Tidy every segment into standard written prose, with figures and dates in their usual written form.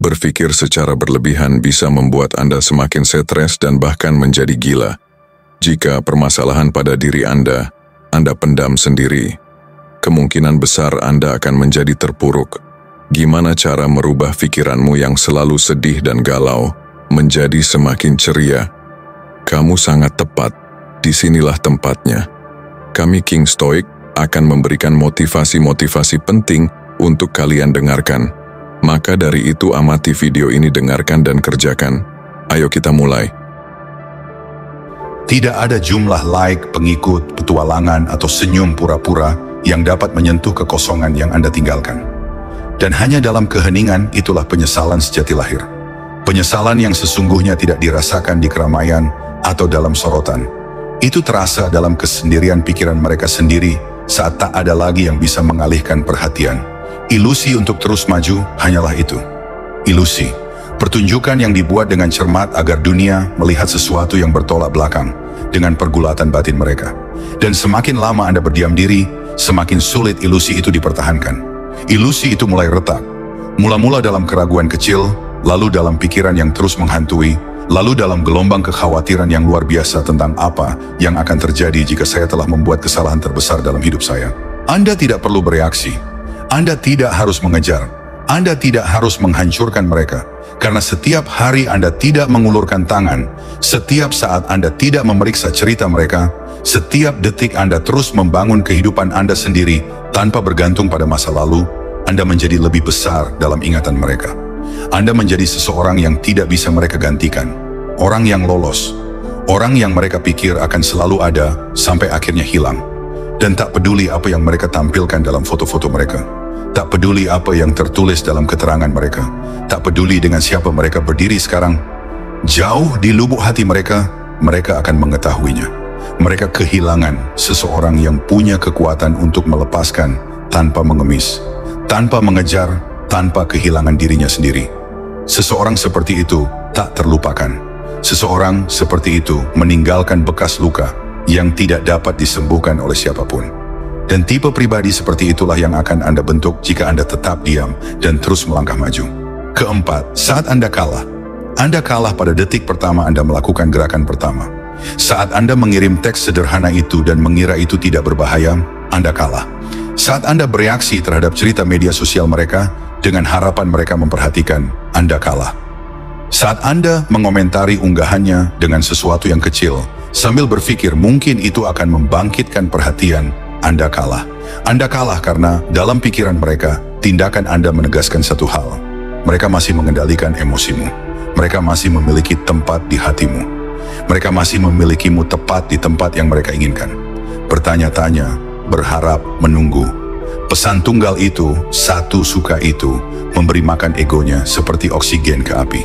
Berpikir secara berlebihan bisa membuat Anda semakin stres dan bahkan menjadi gila. Jika permasalahan pada diri Anda pendam sendiri, kemungkinan besar Anda akan menjadi terpuruk. Gimana cara merubah pikiranmu yang selalu sedih dan galau menjadi semakin ceria? Kamu sangat tepat, disinilah tempatnya. Kami King Stoic akan memberikan motivasi-motivasi penting untuk kalian dengarkan. Maka dari itu amati video ini, dengarkan dan kerjakan. Ayo kita mulai. Tidak ada jumlah like, pengikut, petualangan, atau senyum pura-pura yang dapat menyentuh kekosongan yang Anda tinggalkan. Dan hanya dalam keheningan itulah penyesalan sejati lahir. Penyesalan yang sesungguhnya tidak dirasakan di keramaian atau dalam sorotan. Itu terasa dalam kesendirian pikiran mereka sendiri saat tak ada lagi yang bisa mengalihkan perhatian. Ilusi untuk terus maju hanyalah itu. Ilusi, pertunjukan yang dibuat dengan cermat agar dunia melihat sesuatu yang bertolak belakang dengan pergulatan batin mereka. Dan semakin lama Anda berdiam diri, semakin sulit ilusi itu dipertahankan. Ilusi itu mulai retak. Mula-mula dalam keraguan kecil, lalu dalam pikiran yang terus menghantui, lalu dalam gelombang kekhawatiran yang luar biasa tentang apa yang akan terjadi jika saya telah membuat kesalahan terbesar dalam hidup saya. Anda tidak perlu bereaksi. Anda tidak harus mengejar. Anda tidak harus menghancurkan mereka. Karena setiap hari Anda tidak mengulurkan tangan, setiap saat Anda tidak memeriksa cerita mereka, setiap detik Anda terus membangun kehidupan Anda sendiri tanpa bergantung pada masa lalu, Anda menjadi lebih besar dalam ingatan mereka. Anda menjadi seseorang yang tidak bisa mereka gantikan. Orang yang lolos. Orang yang mereka pikir akan selalu ada sampai akhirnya hilang. Dan tak peduli apa yang mereka tampilkan dalam foto-foto mereka. Tak peduli apa yang tertulis dalam keterangan mereka. Tak peduli dengan siapa mereka berdiri sekarang. Jauh di lubuk hati mereka, mereka akan mengetahuinya. Mereka kehilangan seseorang yang punya kekuatan untuk melepaskan tanpa mengemis, tanpa mengejar, tanpa kehilangan dirinya sendiri. Seseorang seperti itu tak terlupakan. Seseorang seperti itu meninggalkan bekas luka yang tidak dapat disembuhkan oleh siapapun. Dan tipe pribadi seperti itulah yang akan Anda bentuk jika Anda tetap diam dan terus melangkah maju. Keempat, saat Anda kalah pada detik pertama Anda melakukan gerakan pertama. Saat Anda mengirim teks sederhana itu dan mengira itu tidak berbahaya, Anda kalah. Saat Anda bereaksi terhadap cerita media sosial mereka dengan harapan mereka memperhatikan, Anda kalah. Saat Anda mengomentari unggahannya dengan sesuatu yang kecil, sambil berpikir mungkin itu akan membangkitkan perhatian, Anda kalah. Anda kalah karena dalam pikiran mereka, tindakan Anda menegaskan satu hal. Mereka masih mengendalikan emosimu. Mereka masih memiliki tempat di hatimu. Mereka masih memilikimu tepat di tempat yang mereka inginkan. Bertanya-tanya, berharap, menunggu. Pesan tunggal itu, satu suka itu, memberi makan egonya seperti oksigen ke api.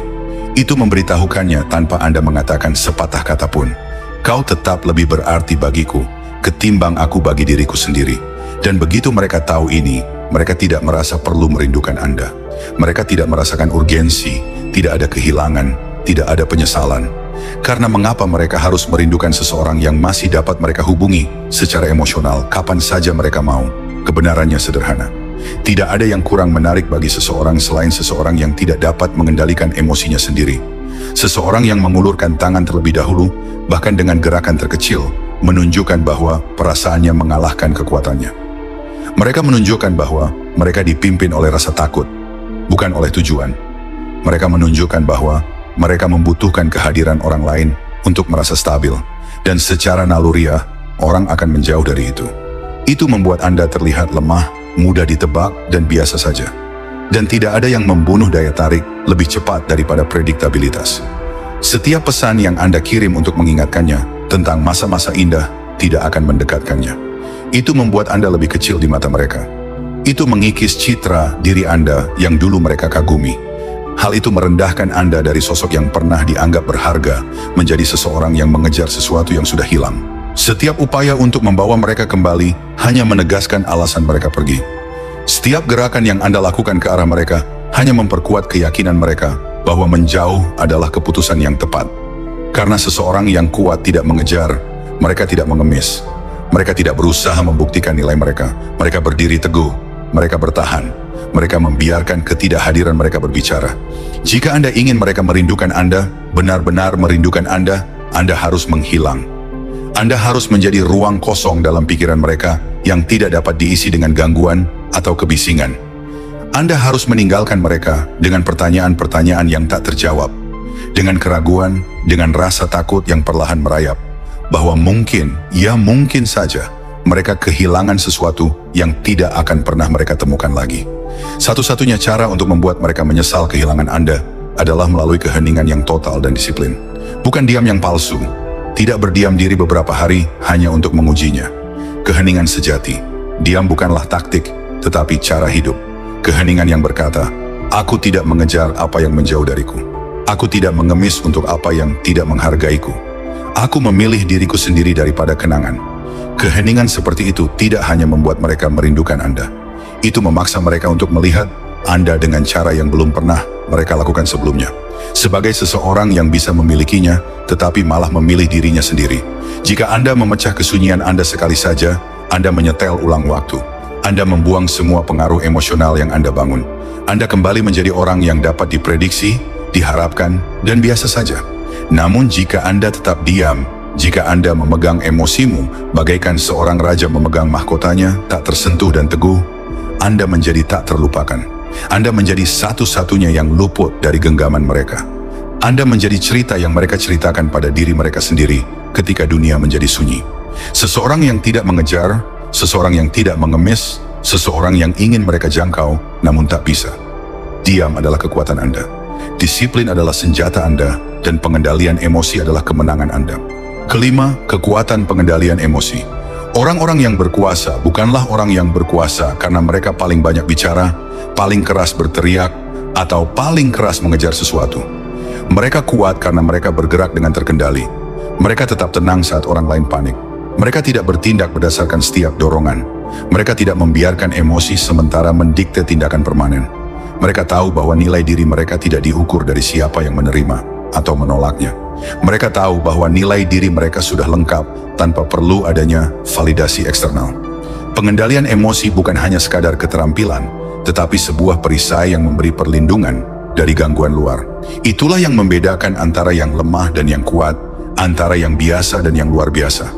Itu memberitahukannya tanpa Anda mengatakan sepatah kata pun. Kau tetap lebih berarti bagiku ketimbang aku bagi diriku sendiri. Dan begitu mereka tahu ini, mereka tidak merasa perlu merindukan Anda. Mereka tidak merasakan urgensi, tidak ada kehilangan, tidak ada penyesalan. Karena mengapa mereka harus merindukan seseorang yang masih dapat mereka hubungi secara emosional kapan saja mereka mau? Kebenarannya sederhana. Tidak ada yang kurang menarik bagi seseorang selain seseorang yang tidak dapat mengendalikan emosinya sendiri. Seseorang yang mengulurkan tangan terlebih dahulu, bahkan dengan gerakan terkecil, menunjukkan bahwa perasaannya mengalahkan kekuatannya. Mereka menunjukkan bahwa mereka dipimpin oleh rasa takut, bukan oleh tujuan. Mereka menunjukkan bahwa mereka membutuhkan kehadiran orang lain untuk merasa stabil, dan secara naluriah, orang akan menjauh dari itu. Itu membuat Anda terlihat lemah, mudah ditebak, dan biasa saja. Dan tidak ada yang membunuh daya tarik lebih cepat daripada prediktabilitas. Setiap pesan yang Anda kirim untuk mengingatkannya tentang masa-masa indah tidak akan mendekatkannya. Itu membuat Anda lebih kecil di mata mereka. Itu mengikis citra diri Anda yang dulu mereka kagumi. Hal itu merendahkan Anda dari sosok yang pernah dianggap berharga menjadi seseorang yang mengejar sesuatu yang sudah hilang. Setiap upaya untuk membawa mereka kembali hanya menegaskan alasan mereka pergi. Setiap gerakan yang Anda lakukan ke arah mereka hanya memperkuat keyakinan mereka bahwa menjauh adalah keputusan yang tepat. Karena seseorang yang kuat tidak mengejar, mereka tidak mengemis. Mereka tidak berusaha membuktikan nilai mereka. Mereka berdiri teguh, mereka bertahan. Mereka membiarkan ketidakhadiran mereka berbicara. Jika Anda ingin mereka merindukan Anda, benar-benar merindukan Anda harus menghilang. Anda harus menjadi ruang kosong dalam pikiran mereka yang tidak dapat diisi dengan gangguan atau kebisingan. Anda harus meninggalkan mereka dengan pertanyaan-pertanyaan yang tak terjawab, dengan keraguan, dengan rasa takut yang perlahan merayap, bahwa mungkin, ya mungkin saja, mereka kehilangan sesuatu yang tidak akan pernah mereka temukan lagi. Satu-satunya cara untuk membuat mereka menyesal kehilangan Anda adalah melalui keheningan yang total dan disiplin. Bukan diam yang palsu, tidak berdiam diri beberapa hari hanya untuk mengujinya. Keheningan sejati, diam bukanlah taktik, tetapi cara hidup. Keheningan yang berkata, aku tidak mengejar apa yang menjauh dariku. Aku tidak mengemis untuk apa yang tidak menghargaiku. Aku memilih diriku sendiri daripada kenangan. Keheningan seperti itu tidak hanya membuat mereka merindukan Anda. Itu memaksa mereka untuk melihat Anda dengan cara yang belum pernah mereka lakukan sebelumnya. Sebagai seseorang yang bisa memilikinya, tetapi malah memilih dirinya sendiri. Jika Anda memecah kesunyian Anda sekali saja, Anda menyetel ulang waktu. Anda membuang semua pengaruh emosional yang Anda bangun. Anda kembali menjadi orang yang dapat diprediksi, diharapkan, dan biasa saja. Namun jika Anda tetap diam, jika Anda memegang emosimu bagaikan seorang raja memegang mahkotanya, tak tersentuh dan teguh, Anda menjadi tak terlupakan. Anda menjadi satu-satunya yang luput dari genggaman mereka. Anda menjadi cerita yang mereka ceritakan pada diri mereka sendiri ketika dunia menjadi sunyi. Seseorang yang tidak mengejar, seseorang yang tidak mengemis, seseorang yang ingin mereka jangkau namun tak bisa. Diam adalah kekuatan Anda. Disiplin adalah senjata Anda, dan pengendalian emosi adalah kemenangan Anda. Kelima, kekuatan pengendalian emosi. Orang-orang yang berkuasa bukanlah orang yang berkuasa karena mereka paling banyak bicara, paling keras berteriak, atau paling keras mengejar sesuatu. Mereka kuat karena mereka bergerak dengan terkendali. Mereka tetap tenang saat orang lain panik. Mereka tidak bertindak berdasarkan setiap dorongan. Mereka tidak membiarkan emosi sementara mendikte tindakan permanen. Mereka tahu bahwa nilai diri mereka tidak diukur dari siapa yang menerima atau menolaknya. Mereka tahu bahwa nilai diri mereka sudah lengkap tanpa perlu adanya validasi eksternal. Pengendalian emosi bukan hanya sekadar keterampilan, tetapi sebuah perisai yang memberi perlindungan dari gangguan luar. Itulah yang membedakan antara yang lemah dan yang kuat, antara yang biasa dan yang luar biasa.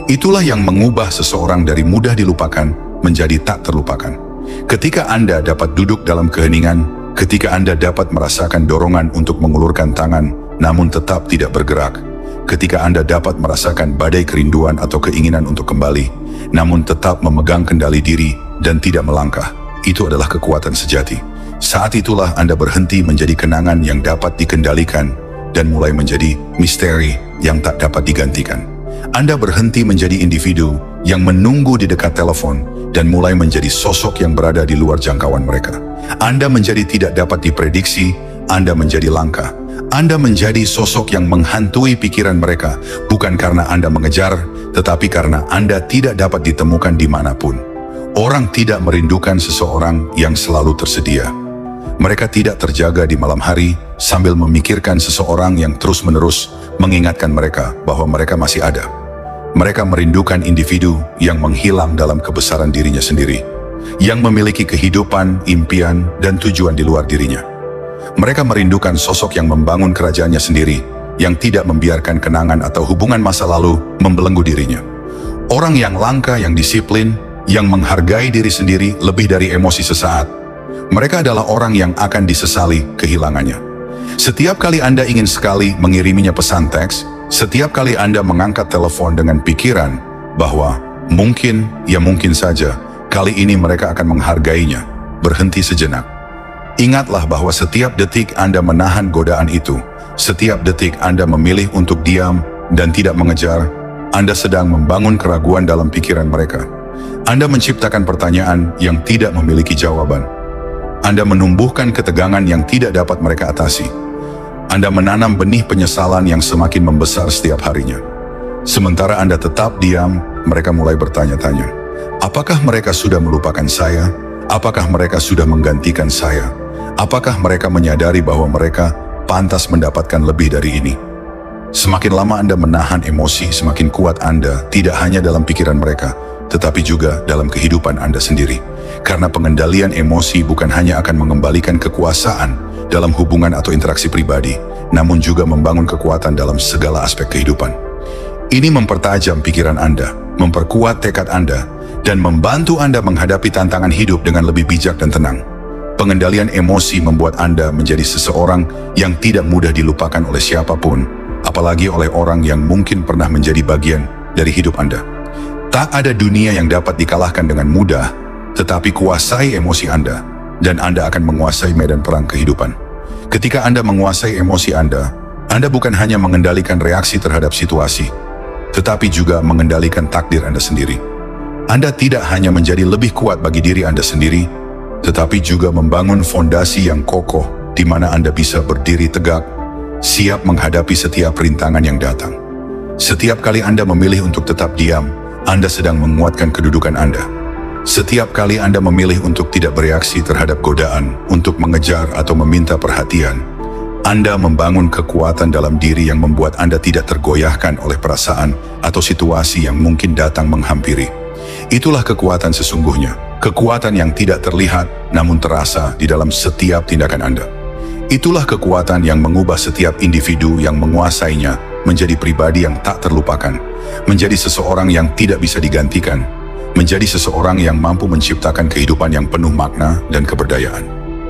Itulah yang mengubah seseorang dari mudah dilupakan menjadi tak terlupakan. Ketika Anda dapat duduk dalam keheningan, ketika Anda dapat merasakan dorongan untuk mengulurkan tangan, namun tetap tidak bergerak, ketika Anda dapat merasakan badai kerinduan atau keinginan untuk kembali, namun tetap memegang kendali diri dan tidak melangkah, itu adalah kekuatan sejati. Saat itulah Anda berhenti menjadi kenangan yang dapat dikendalikan dan mulai menjadi misteri yang tak dapat digantikan. Anda berhenti menjadi individu yang menunggu di dekat telepon dan mulai menjadi sosok yang berada di luar jangkauan mereka. Anda menjadi tidak dapat diprediksi, Anda menjadi langka. Anda menjadi sosok yang menghantui pikiran mereka, bukan karena Anda mengejar, tetapi karena Anda tidak dapat ditemukan dimanapun. Orang tidak merindukan seseorang yang selalu tersedia. Mereka tidak terjaga di malam hari sambil memikirkan seseorang yang terus-menerus mengingatkan mereka bahwa mereka masih ada. Mereka merindukan individu yang menghilang dalam kebesaran dirinya sendiri, yang memiliki kehidupan, impian, dan tujuan di luar dirinya. Mereka merindukan sosok yang membangun kerajaannya sendiri, yang tidak membiarkan kenangan atau hubungan masa lalu membelenggu dirinya. Orang yang langka, yang disiplin, yang menghargai diri sendiri lebih dari emosi sesaat. Mereka adalah orang yang akan disesali kehilangannya. Setiap kali Anda ingin sekali mengiriminya pesan teks, setiap kali Anda mengangkat telepon dengan pikiran bahwa mungkin, ya mungkin saja, kali ini mereka akan menghargainya, berhenti sejenak. Ingatlah bahwa setiap detik Anda menahan godaan itu, setiap detik Anda memilih untuk diam dan tidak mengejar, Anda sedang membangun keraguan dalam pikiran mereka. Anda menciptakan pertanyaan yang tidak memiliki jawaban. Anda menumbuhkan ketegangan yang tidak dapat mereka atasi. Anda menanam benih penyesalan yang semakin membesar setiap harinya. Sementara Anda tetap diam, mereka mulai bertanya-tanya. Apakah mereka sudah melupakan saya? Apakah mereka sudah menggantikan saya? Apakah mereka menyadari bahwa mereka pantas mendapatkan lebih dari ini? Semakin lama Anda menahan emosi, semakin kuat Anda, tidak hanya dalam pikiran mereka, tetapi juga dalam kehidupan Anda sendiri. Karena pengendalian emosi bukan hanya akan mengembalikan kekuasaan dalam hubungan atau interaksi pribadi, namun juga membangun kekuatan dalam segala aspek kehidupan. Ini mempertajam pikiran Anda, memperkuat tekad Anda, dan membantu Anda menghadapi tantangan hidup dengan lebih bijak dan tenang. Pengendalian emosi membuat Anda menjadi seseorang yang tidak mudah dilupakan oleh siapapun, apalagi oleh orang yang mungkin pernah menjadi bagian dari hidup Anda. Tak ada dunia yang dapat dikalahkan dengan mudah, tetapi kuasai emosi Anda, dan Anda akan menguasai medan perang kehidupan. Ketika Anda menguasai emosi Anda bukan hanya mengendalikan reaksi terhadap situasi, tetapi juga mengendalikan takdir Anda sendiri. Anda tidak hanya menjadi lebih kuat bagi diri Anda sendiri, tetapi juga membangun fondasi yang kokoh di mana Anda bisa berdiri tegak, siap menghadapi setiap rintangan yang datang. Setiap kali Anda memilih untuk tetap diam, Anda sedang menguatkan kedudukan Anda. Setiap kali Anda memilih untuk tidak bereaksi terhadap godaan, untuk mengejar atau meminta perhatian, Anda membangun kekuatan dalam diri yang membuat Anda tidak tergoyahkan oleh perasaan atau situasi yang mungkin datang menghampiri. Itulah kekuatan sesungguhnya, kekuatan yang tidak terlihat namun terasa di dalam setiap tindakan Anda. Itulah kekuatan yang mengubah setiap individu yang menguasainya menjadi pribadi yang tak terlupakan, menjadi seseorang yang tidak bisa digantikan, menjadi seseorang yang mampu menciptakan kehidupan yang penuh makna dan keberdayaan.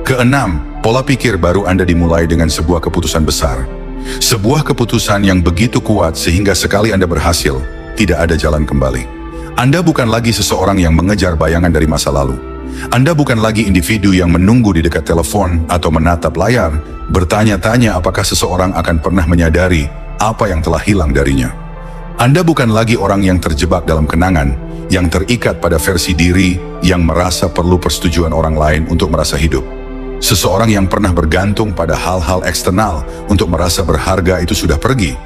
Keenam, pola pikir baru Anda dimulai dengan sebuah keputusan besar. Sebuah keputusan yang begitu kuat sehingga sekali Anda berhasil, tidak ada jalan kembali. Anda bukan lagi seseorang yang mengejar bayangan dari masa lalu. Anda bukan lagi individu yang menunggu di dekat telepon atau menatap layar, bertanya-tanya apakah seseorang akan pernah menyadari apa yang telah hilang darinya. Anda bukan lagi orang yang terjebak dalam kenangan, yang terikat pada versi diri, yang merasa perlu persetujuan orang lain untuk merasa hidup. Seseorang yang pernah bergantung pada hal-hal eksternal untuk merasa berharga itu sudah pergi.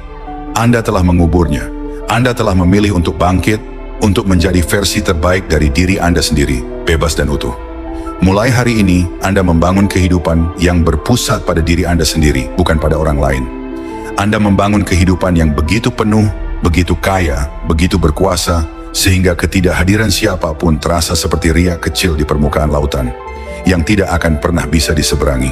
Anda telah menguburnya. Anda telah memilih untuk bangkit, untuk menjadi versi terbaik dari diri Anda sendiri, bebas dan utuh. Mulai hari ini, Anda membangun kehidupan yang berpusat pada diri Anda sendiri, bukan pada orang lain. Anda membangun kehidupan yang begitu penuh, begitu kaya, begitu berkuasa, sehingga ketidakhadiran siapapun terasa seperti riak kecil di permukaan lautan, yang tidak akan pernah bisa diseberangi.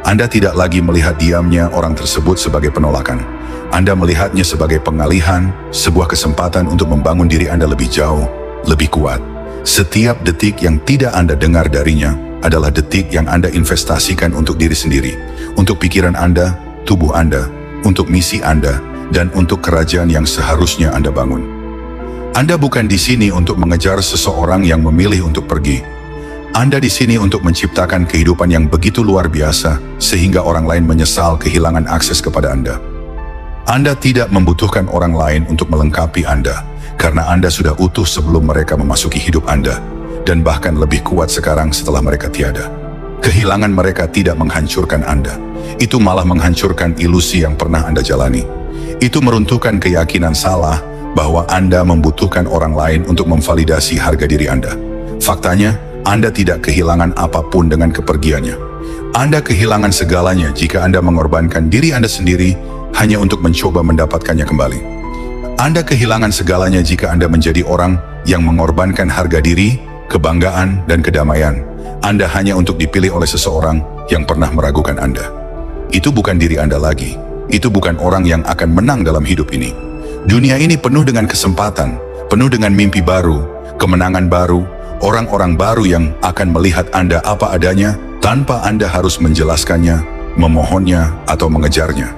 Anda tidak lagi melihat diamnya orang tersebut sebagai penolakan. Anda melihatnya sebagai pengalihan, sebuah kesempatan untuk membangun diri Anda lebih jauh, lebih kuat. Setiap detik yang tidak Anda dengar darinya adalah detik yang Anda investasikan untuk diri sendiri, untuk pikiran Anda, tubuh Anda, untuk misi Anda, dan untuk kerajaan yang seharusnya Anda bangun. Anda bukan di sini untuk mengejar seseorang yang memilih untuk pergi. Anda di sini untuk menciptakan kehidupan yang begitu luar biasa, sehingga orang lain menyesal kehilangan akses kepada Anda. Anda tidak membutuhkan orang lain untuk melengkapi Anda, karena Anda sudah utuh sebelum mereka memasuki hidup Anda, dan bahkan lebih kuat sekarang setelah mereka tiada. Kehilangan mereka tidak menghancurkan Anda, itu malah menghancurkan ilusi yang pernah Anda jalani. Itu meruntuhkan keyakinan salah bahwa Anda membutuhkan orang lain untuk memvalidasi harga diri Anda. Faktanya, Anda tidak kehilangan apapun dengan kepergiannya. Anda kehilangan segalanya jika Anda mengorbankan diri Anda sendiri hanya untuk mencoba mendapatkannya kembali. Anda kehilangan segalanya jika Anda menjadi orang yang mengorbankan harga diri, kebanggaan, dan kedamaian Anda hanya untuk dipilih oleh seseorang yang pernah meragukan Anda. Itu bukan diri Anda lagi. Itu bukan orang yang akan menang dalam hidup ini. Dunia ini penuh dengan kesempatan, penuh dengan mimpi baru, kemenangan baru, orang-orang baru yang akan melihat Anda apa adanya tanpa Anda harus menjelaskannya, memohonnya, atau mengejarnya.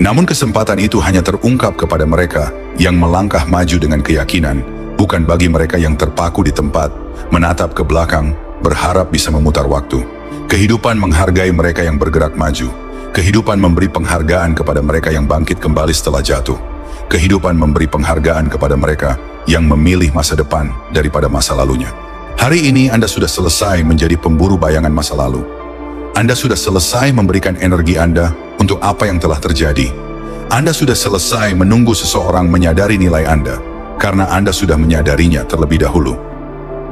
Namun kesempatan itu hanya terungkap kepada mereka yang melangkah maju dengan keyakinan, bukan bagi mereka yang terpaku di tempat, menatap ke belakang, berharap bisa memutar waktu. Kehidupan menghargai mereka yang bergerak maju. Kehidupan memberi penghargaan kepada mereka yang bangkit kembali setelah jatuh. Kehidupan memberi penghargaan kepada mereka yang memilih masa depan daripada masa lalunya. Hari ini Anda sudah selesai menjadi pemburu bayangan masa lalu. Anda sudah selesai memberikan energi Anda untuk apa yang telah terjadi. Anda sudah selesai menunggu seseorang menyadari nilai Anda, karena Anda sudah menyadarinya terlebih dahulu.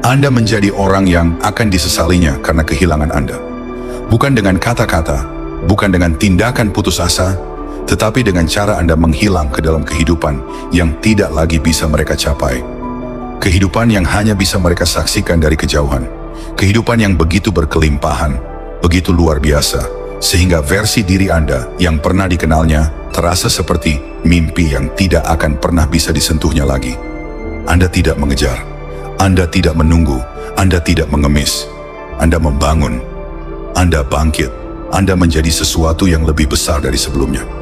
Anda menjadi orang yang akan disesalinya karena kehilangan Anda. Bukan dengan kata-kata, bukan dengan tindakan putus asa, tetapi dengan cara Anda menghilang ke dalam kehidupan yang tidak lagi bisa mereka capai. Kehidupan yang hanya bisa mereka saksikan dari kejauhan. Kehidupan yang begitu berkelimpahan, begitu luar biasa, sehingga versi diri Anda yang pernah dikenalnya terasa seperti mimpi yang tidak akan pernah bisa disentuhnya lagi. Anda tidak mengejar, Anda tidak menunggu, Anda tidak mengemis. Anda membangun, Anda bangkit, Anda menjadi sesuatu yang lebih besar dari sebelumnya.